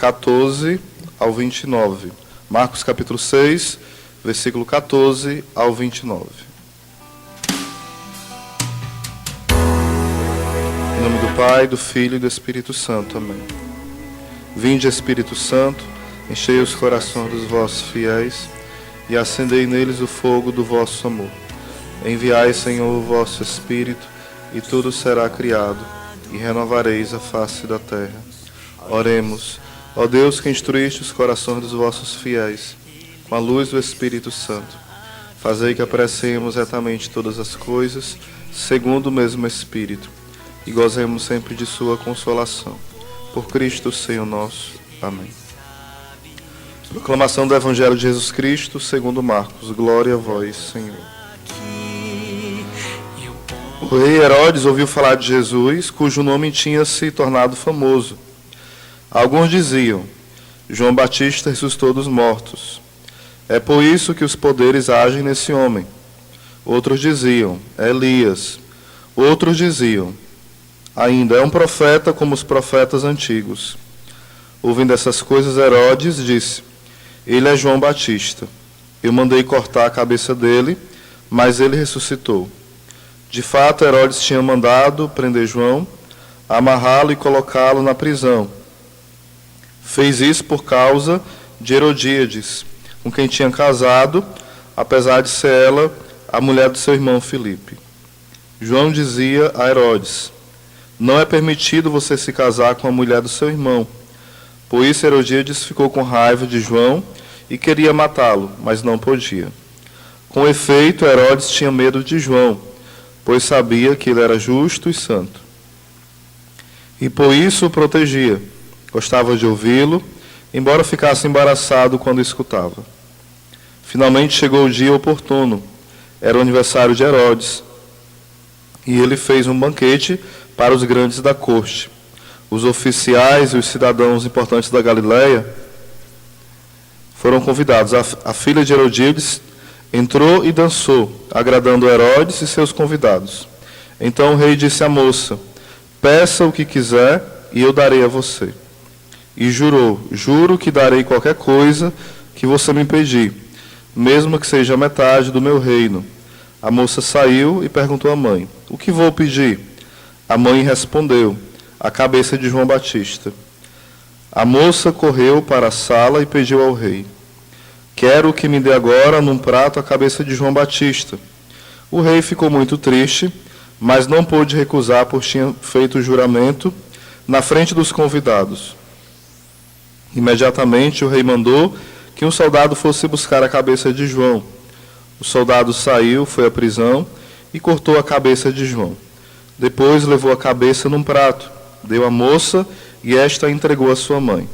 14 ao 29. Marcos capítulo 6, versículo 14 ao 29. Em nome do Pai, do Filho e do Espírito Santo. Amém. Vinde, Espírito Santo, enchei os corações dos vossos fiéis e acendei neles o fogo do vosso amor. Enviai, Senhor, o vosso Espírito, e tudo será criado, e renovareis a face da terra. Oremos. Ó Deus, que instruíste os corações dos vossos fiéis, com a luz do Espírito Santo, fazei que apreciemos retamente todas as coisas, segundo o mesmo Espírito, e gozemos sempre de sua consolação. Por Cristo, Senhor nosso. Amém. Proclamação do Evangelho de Jesus Cristo, segundo Marcos. Glória a vós, Senhor. O rei Herodes ouviu falar de Jesus, cujo nome tinha se tornado famoso. Alguns diziam: João Batista ressuscitou dos mortos. É por isso que os poderes agem nesse homem. Outros diziam: é Elias. Outros diziam: ainda é um profeta como os profetas antigos. Ouvindo essas coisas, Herodes disse: ele é João Batista. Eu mandei cortar a cabeça dele, mas ele ressuscitou. De fato, Herodes tinha mandado prender João, amarrá-lo e colocá-lo na prisão. Fez isso por causa de Herodíades, com quem tinha casado, apesar de ser ela a mulher do seu irmão Filipe. João dizia a Herodes: não é permitido você se casar com a mulher do seu irmão. Por isso Herodíades ficou com raiva de João e queria matá-lo, mas não podia. Com efeito, Herodes tinha medo de João, pois sabia que ele era justo e santo. E por isso o protegia. Gostava de ouvi-lo, embora ficasse embaraçado quando escutava. Finalmente chegou o dia oportuno. Era o aniversário de Herodes. E ele fez um banquete para os grandes da corte. Os oficiais e os cidadãos importantes da Galileia foram convidados. A filha de Herodíades entrou e dançou, agradando Herodes e seus convidados. Então o rei disse à moça: peça o que quiser e eu darei a você. E jurou: juro que darei qualquer coisa que você me pedir, mesmo que seja a metade do meu reino. A moça saiu e perguntou à mãe: o que vou pedir? A mãe respondeu: a cabeça de João Batista. A moça correu para a sala e pediu ao rei: quero que me dê agora num prato a cabeça de João Batista. O rei ficou muito triste, mas não pôde recusar, pois tinha feito o juramento na frente dos convidados. Imediatamente o rei mandou que um soldado fosse buscar a cabeça de João. O soldado saiu, foi à prisão e cortou a cabeça de João. Depois levou a cabeça num prato, deu à moça e esta a entregou à sua mãe.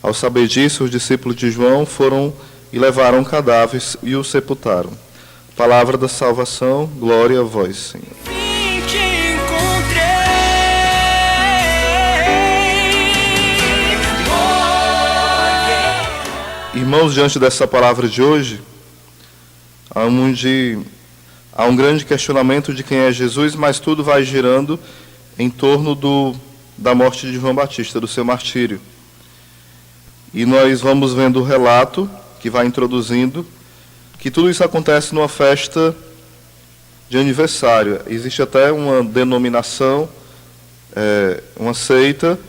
Ao saber disso, os discípulos de João foram e levaram o cadáver e o sepultaram. Palavra da salvação, glória a vós, Senhor. Irmãos, diante dessa palavra de hoje, há um grande questionamento de quem é Jesus, mas tudo vai girando em torno da morte de João Batista, do seu martírio. E nós vamos vendo o relato que vai introduzindo que tudo isso acontece numa festa de aniversário. Existe até uma denominação, uma seita,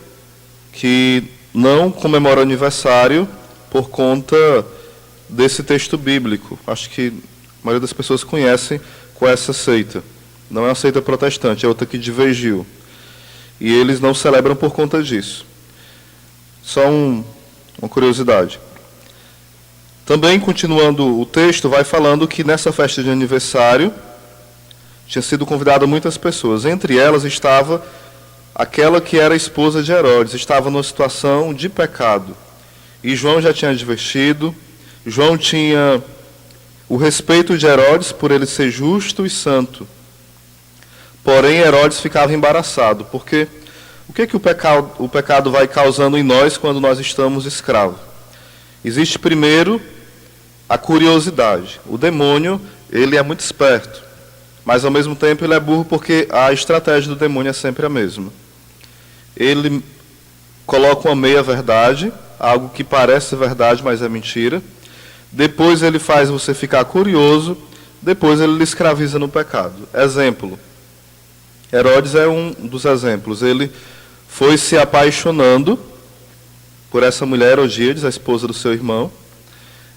que não comemora aniversário por conta desse texto bíblico. Acho que a maioria das pessoas conhecem com essa seita. Não é uma seita protestante, é outra que divergiu. E eles não celebram por conta disso. Só uma curiosidade. Também, continuando o texto, vai falando que nessa festa de aniversário tinha sido convidada muitas pessoas. Entre elas estava aquela que era a esposa de Herodes. Estava numa situação de pecado. E João já tinha advertido. João tinha o respeito de Herodes por ele ser justo e santo. Porém, Herodes ficava embaraçado, porque o que o pecado vai causando em nós quando nós estamos escravos? Existe primeiro a curiosidade. O demônio, ele é muito esperto, mas ao mesmo tempo ele é burro, porque a estratégia do demônio é sempre a mesma. Ele coloca uma meia-verdade, algo que parece verdade, mas é mentira. Depois ele faz você ficar curioso, depois ele lhe escraviza no pecado. Exemplo, Herodes é um dos exemplos. Ele foi se apaixonando por essa mulher, Herodíades, a esposa do seu irmão.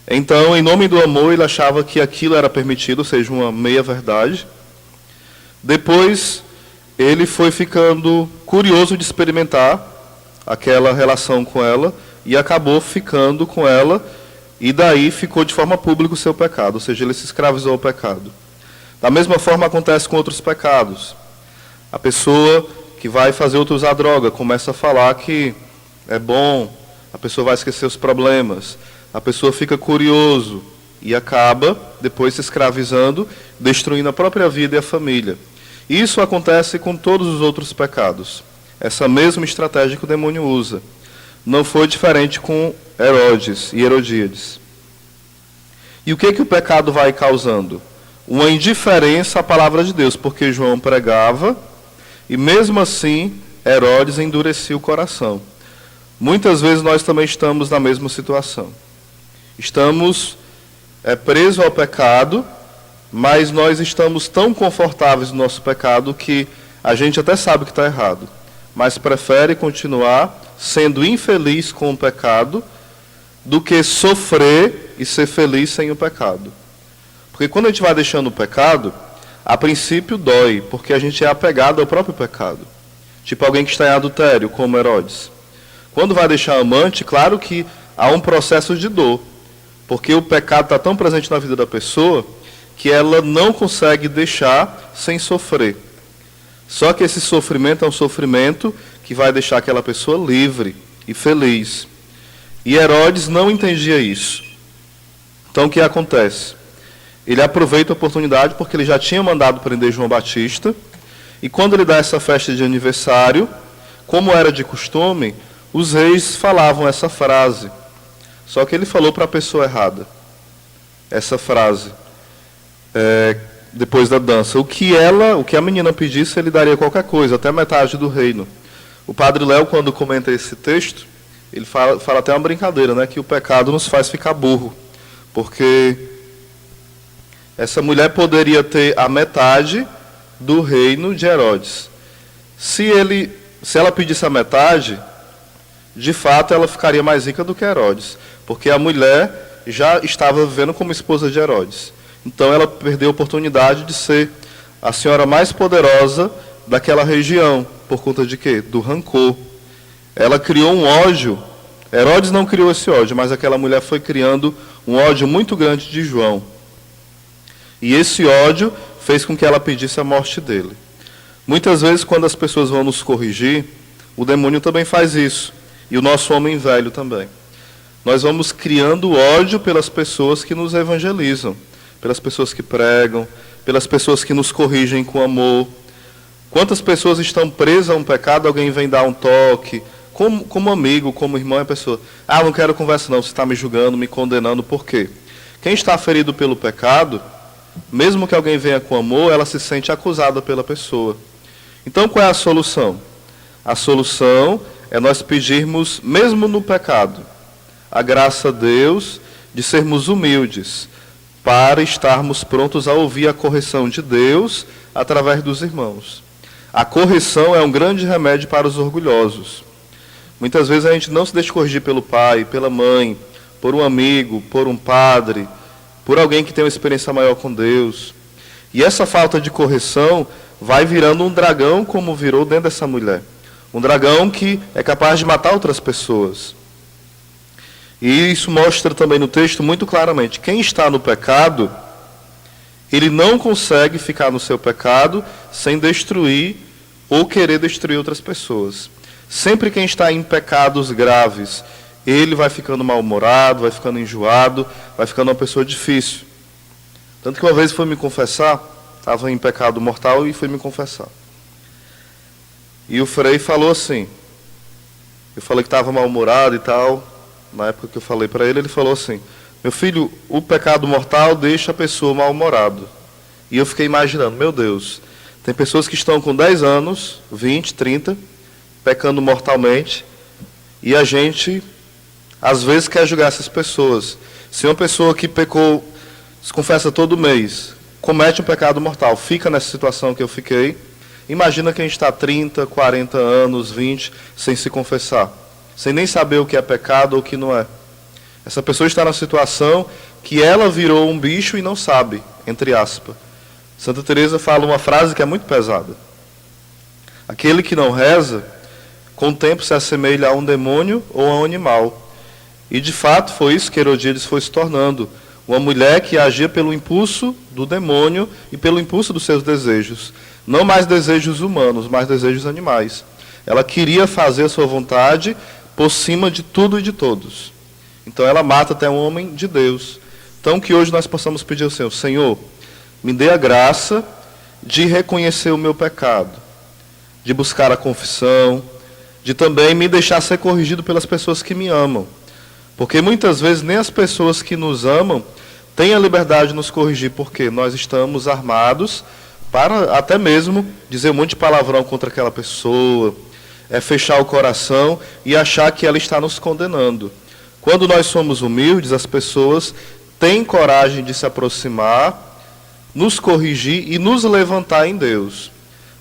Então, em nome do amor, ele achava que aquilo era permitido, ou seja, uma meia-verdade. Depois, ele foi ficando curioso de experimentar aquela relação com ela e acabou ficando com ela, e daí ficou de forma pública o seu pecado, ou seja, ele se escravizou ao pecado. Da mesma forma acontece com outros pecados. A pessoa que vai fazer outro usar droga começa a falar que é bom, a pessoa vai esquecer os problemas, a pessoa fica curioso e acaba depois se escravizando, destruindo a própria vida e a família. Isso acontece com todos os outros pecados. Essa mesma estratégia que o demônio usa. Não foi diferente com Herodes e Herodíades. E o que o pecado vai causando? Uma indiferença à palavra de Deus, porque João pregava e mesmo assim Herodes endurecia o coração. Muitas vezes nós também estamos na mesma situação. Estamos presos ao pecado, mas nós estamos tão confortáveis no nosso pecado que a gente até sabe que está errado, mas prefere continuar sendo infeliz com o pecado do que sofrer e ser feliz sem o pecado. Porque quando a gente vai deixando o pecado, a princípio dói, porque a gente é apegado ao próprio pecado. Tipo alguém que está em adultério, como Herodes. Quando vai deixar amante, claro que há um processo de dor, porque o pecado está tão presente na vida da pessoa que ela não consegue deixar sem sofrer. Só que esse sofrimento é um sofrimento que vai deixar aquela pessoa livre e feliz. E Herodes não entendia isso. Então o que acontece? Ele aproveita a oportunidade porque ele já tinha mandado prender João Batista. E quando ele dá essa festa de aniversário, como era de costume, os reis falavam essa frase. Só que ele falou para a pessoa errada. Essa frase. Depois da dança. O que a menina pedisse, ele daria qualquer coisa, até metade do reino. O padre Léo, quando comenta esse texto, ele fala até uma brincadeira, né, que o pecado nos faz ficar burro. Porque essa mulher poderia ter a metade do reino de Herodes. Se ela pedisse a metade, de fato ela ficaria mais rica do que Herodes. Porque a mulher já estava vivendo como esposa de Herodes. Então ela perdeu a oportunidade de ser a senhora mais poderosa daquela região. Por conta de quê? Do rancor. Ela criou um ódio. Herodes não criou esse ódio, mas aquela mulher foi criando um ódio muito grande de João. E esse ódio fez com que ela pedisse a morte dele. Muitas vezes, quando as pessoas vão nos corrigir, o demônio também faz isso. E o nosso homem velho também. Nós vamos criando ódio pelas pessoas que nos evangelizam, pelas pessoas que pregam, pelas pessoas que nos corrigem com amor. Quantas pessoas estão presas a um pecado, alguém vem dar um toque, como amigo, como irmão, a pessoa, não quero conversa não, você está me julgando, me condenando, por quê? Quem está ferido pelo pecado, mesmo que alguém venha com amor, ela se sente acusada pela pessoa. Então, qual é a solução? A solução é nós pedirmos, mesmo no pecado, a graça a Deus de sermos humildes, para estarmos prontos a ouvir a correção de Deus através dos irmãos. A correção é um grande remédio para os orgulhosos. Muitas vezes a gente não se deixa corrigir pelo pai, pela mãe, por um amigo, por um padre, por alguém que tem uma experiência maior com Deus. E essa falta de correção vai virando um dragão, como virou dentro dessa mulher. Um dragão que é capaz de matar outras pessoas. E isso mostra também no texto muito claramente. Quem está no pecado, ele não consegue ficar no seu pecado sem destruir ou querer destruir outras pessoas. Sempre quem está em pecados graves, ele vai ficando mal-humorado, vai ficando enjoado, vai ficando uma pessoa difícil. Tanto que uma vez foi me confessar, estava em pecado mortal e fui me confessar. E o frei falou assim, eu falei que estava mal-humorado e tal, na época que eu falei para ele, ele falou assim, meu filho, o pecado mortal deixa a pessoa mal-humorada. E eu fiquei imaginando, meu Deus, tem pessoas que estão com 10 anos, 20, 30, pecando mortalmente, E a gente, às vezes, quer julgar essas pessoas. Se uma pessoa que pecou, se confessa todo mês, comete um pecado mortal, fica nessa situação que eu fiquei, imagina quem está 30, 40 anos, 20, sem se confessar, sem nem saber o que é pecado ou o que não é. Essa pessoa está na situação que ela virou um bicho e não sabe, entre aspas. Santa Teresa fala uma frase que é muito pesada. Aquele que não reza, com o tempo se assemelha a um demônio ou a um animal. E de fato foi isso que Herodíades foi se tornando. Uma mulher que agia pelo impulso do demônio e pelo impulso dos seus desejos. Não mais desejos humanos, mas desejos animais. Ela queria fazer a sua vontade por cima de tudo e de todos. Então ela mata até um homem de Deus. Então que hoje nós possamos pedir ao Senhor: Senhor, me dê a graça de reconhecer o meu pecado, de buscar a confissão, de também me deixar ser corrigido pelas pessoas que me amam. Porque muitas vezes nem as pessoas que nos amam têm a liberdade de nos corrigir, porque nós estamos armados para até mesmo dizer um monte de palavrão contra aquela pessoa, fechar o coração e achar que ela está nos condenando. Quando nós somos humildes, as pessoas têm coragem de se aproximar, nos corrigir e nos levantar em Deus.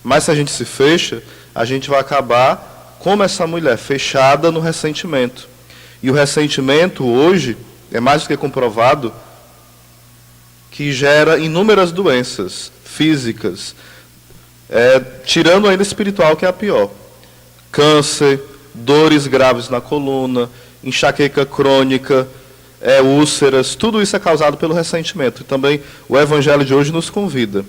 Mas se a gente se fecha, a gente vai acabar como essa mulher, fechada no ressentimento. E o ressentimento hoje é mais do que comprovado que gera inúmeras doenças físicas, tirando ainda espiritual, que é a pior. Câncer, dores graves na coluna, enxaqueca crônica, úlceras, tudo isso é causado pelo ressentimento. E também o Evangelho de hoje nos convida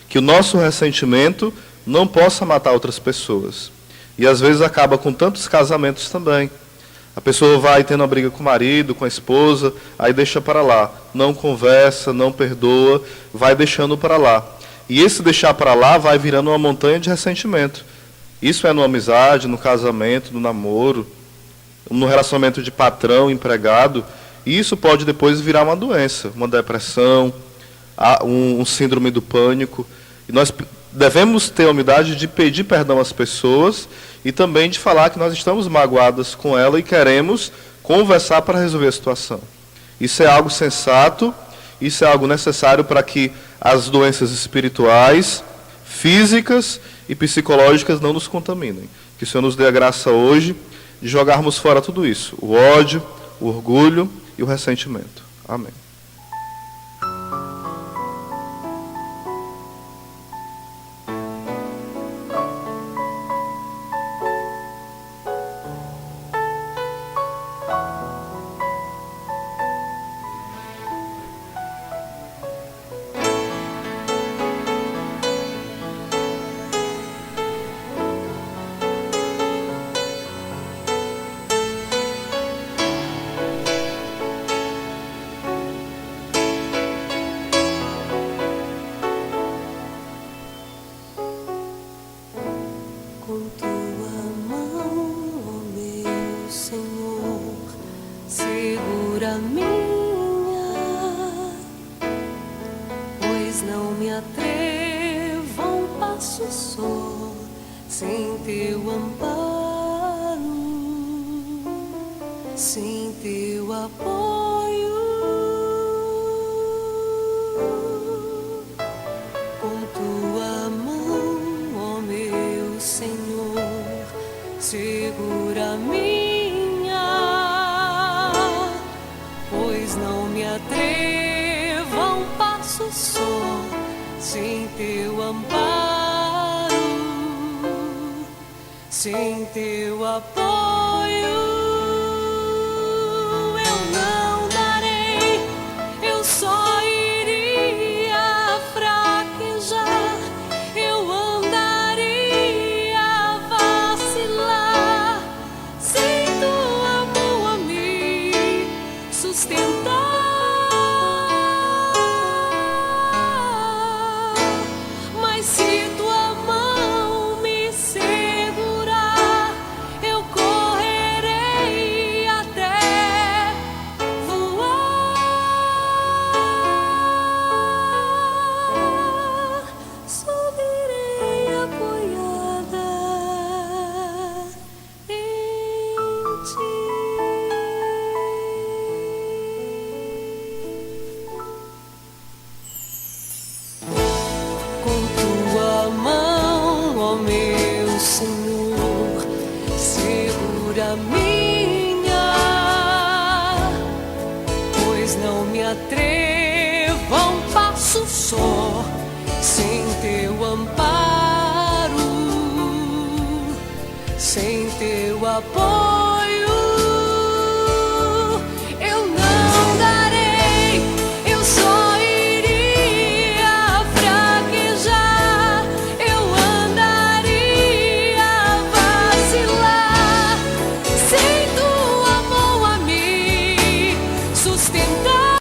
que o nosso ressentimento não possa matar outras pessoas. E às vezes acaba com tantos casamentos também. A pessoa vai tendo uma briga com o marido, com a esposa, aí deixa para lá. Não conversa, não perdoa, vai deixando para lá. E esse deixar para lá vai virando uma montanha de ressentimento. Isso é numa amizade, no casamento, no namoro, no relacionamento de patrão, empregado. E isso pode depois virar uma doença, uma depressão, um síndrome do pânico. E nós devemos ter a humildade de pedir perdão às pessoas e também de falar que nós estamos magoadas com ela e queremos conversar para resolver a situação. Isso é algo sensato, isso é algo necessário para que as doenças espirituais, físicas e psicológicas não nos contaminem. Que o Senhor nos dê a graça hoje de jogarmos fora tudo isso, o ódio, o orgulho e o ressentimento. Amém. Com tua mão, ó meu Senhor, segura a minha, pois não me atrevo a um passo só, sem teu amparo, sem teu apoio. Com tua mão, ó meu Senhor, segura a minha, pois não me atrevo a um passo só, sem teu amparo, sem teu apoio. Eu não darei, eu só iria fraquejar, eu andaria a vacilar, sem tua mão a me sustentar. Mas se tua mão me segurar, eu correrei no Senhor, segura minha, pois não me atrevo a um passo só, sem teu amparo, sem teu apoio.